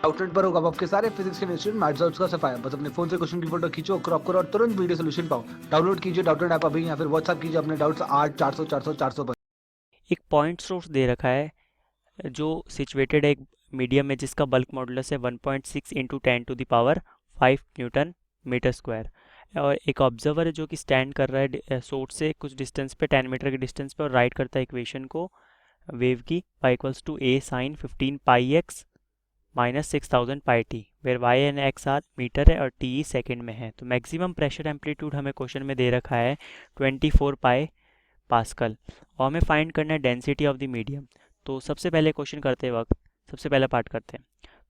Outlet पर होगा आपके सारे फिजिक्स के इंस्टीट्यूट मैथ्स का सफाया। बस अपने फोन से क्वेश्चन की फोटो खींचो, क्रॉप करो और तुरंत वीडियो सोल्यूशन पाओ। डाउनलोड कीजिए डाउटनेट ऐप अभी या फिर व्हाट्सएप कीजिए अपने डाउट्स 8 400 400 400 पर। एक पॉइंट सोर्स दे रखा है जो सिचुएटेड है एक मीडियम में जिसका बल्क मॉडुलस है 1.6 into 10 to the power 5 newton metre square. और एक ऑब्जर्वर है जो कि स्टैंड कर रहा है सोर्स से कुछ डिस्टेंस पे 10 मीटर के डिस्टेंस पे और राइट करता है इक्वेशन को वेव की y equals to a sine 15 πx minus 6000 πt where y and x are metre है और t सेकेंड में है। तो मैक्सिमम प्रेशर एम्पलीट्यूड हमें क्वेश्चन में दे रखा है 24 पास्कल और हमें फाइंड करना है डेंसिटी ऑफ द मीडियम। तो सबसे पहले क्वेश्चन करते वक्त सबसे पहला पार्ट करते हैं।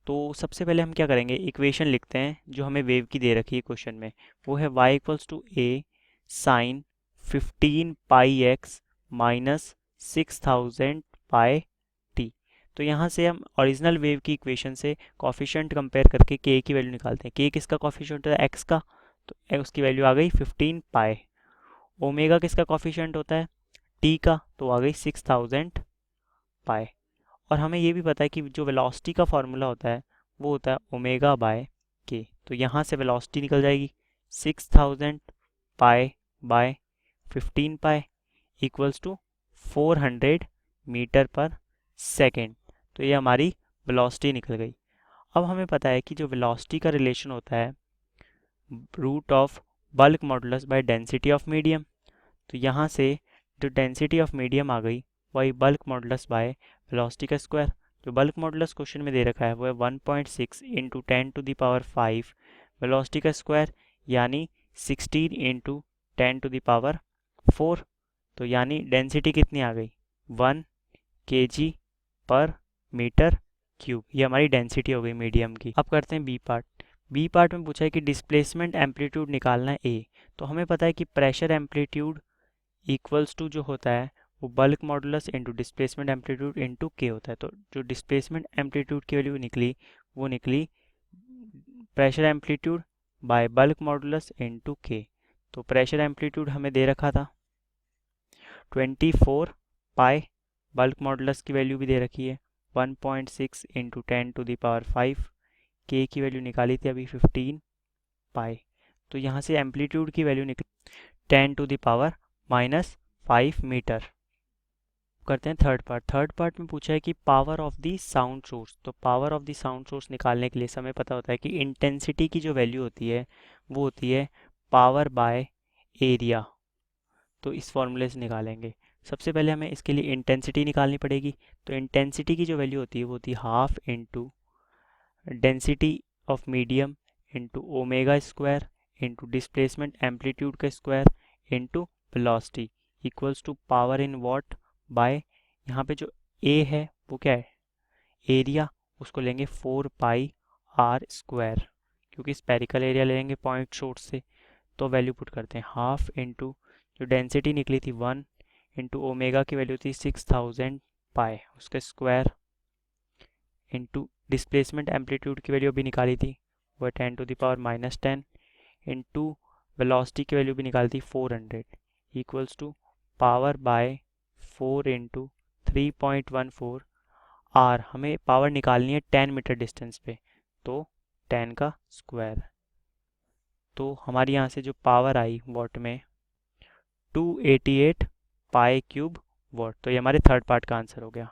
तो सबसे पहले हम क्या करेंगे, इक्वेशन लिखते हैं जो हमें वेव की दे रखी है क्वेश्चन में। वो है y equals to a sine 15 πx minus 6000 πt। तो यहाँ से हम ओरिजिनल वेव की इक्वेशन से कॉफिशेंट कंपेयर करके k की वैल्यू निकालते हैं। k किसका कॉफिशेंट है, x का, तो उसकी वैल्यू आ गई 15 π। ओमेगा किसका कॉफिशेंट होता है, टी का, तो आ गई 6000 π। और हमें ये भी पता है कि जो वेलोसिटी का फार्मूला होता है वो होता है ओमेगा बाय के। तो यहाँ से वेलोसिटी निकल जाएगी 6000 π बाय 15 π इक्वल्स टू 400 मीटर पर सेकेंड। तो ये हमारी वेलोसिटी निकल गई। अब हमें पता है कि जो वेलोसिटी का रिलेशन होता है root of bulk modulus by density of medium. तो यहाँ से जो डेंसिटी ऑफ मीडियम आ गई वही बल्क मॉडुलस बाय वेलोसिटी का स्क्वायर। जो बल्क मॉडुलस क्वेश्चन में दे रखा है वो है 1.6 into 10 to the power 5 velocity का स्क्वायर, यानी 16 इंटू 10 to the power 4। तो यानी डेंसिटी कितनी आ गई 1 kg पर मीटर क्यूब। ये हमारी डेंसिटी हो गई मीडियम की। अब करते हैं बी पार्ट। बी पार्ट में पूछा है कि डिस्प्लेसमेंट एम्पलीट्यूड निकालना है ए। तो हमें पता है कि प्रेशर एम्पलीट्यूड इक्वल्स टू जो होता है वो bulk modulus into displacement amplitude into के होता है। तो जो डिस्प्लेसमेंट एम्पलीट्यूड की वैल्यू निकली वो निकली pressure amplitude by bulk modulus into के। तो प्रेशर एम्पलीट्यूड हमें दे रखा था 24 π, बल्क मॉडुलस की वैल्यू भी दे रखी है 1.6 इंटू 10 to the power 5, के की वैल्यू निकाली थी अभी 15 π। तो यहाँ से एम्पलीट्यूड की वैल्यू निकली 10 to the power-5 मीटर। करते हैं थर्ड पार्ट। थर्ड पार्ट में पूछा है कि power of the sound source. तो power of the sound source निकालने के लिए हमें पता होता है कि इंटेंसिटी की जो वैल्यू होती है वो होती है पावर बाय एरिया। तो इस फॉर्मूले से निकालेंगे। सबसे पहले हमें इसके लिए इंटेंसिटी निकालनी पड़ेगी। तो इंटेंसिटी की जो वैल्यू होती है वो होती है half into density of medium into omega square into displacement amplitude का square into velocity equals to power in watt by, यहाँ पे जो ए है वो क्या है एरिया, उसको लेंगे 4 πr², क्योंकि स्पेरिकल एरिया लेंगे पॉइंट सोर्स से। तो वैल्यू पुट करते हैं हाफ इंटू जो डेंसिटी निकली थी 1 इंटू ओमेगा की वैल्यू थी 6000 π उसका स्क्वायर इंटू डिस्प्लेसमेंट एम्पलीट्यूड की वैल्यू भी निकाली थी वो है 10 to the power-10 into velocity की वैल्यू भी निकाली थी 400 equals to power by 4 into 3.14 r. हमें पावर निकालनी है 10 मीटर डिस्टेंस पे, तो 10 का स्क्वायर। तो हमारी यहाँ से जो पावर आई वॉट में 288 π³ वॉट। तो ये हमारे थर्ड पार्ट का आंसर हो गया।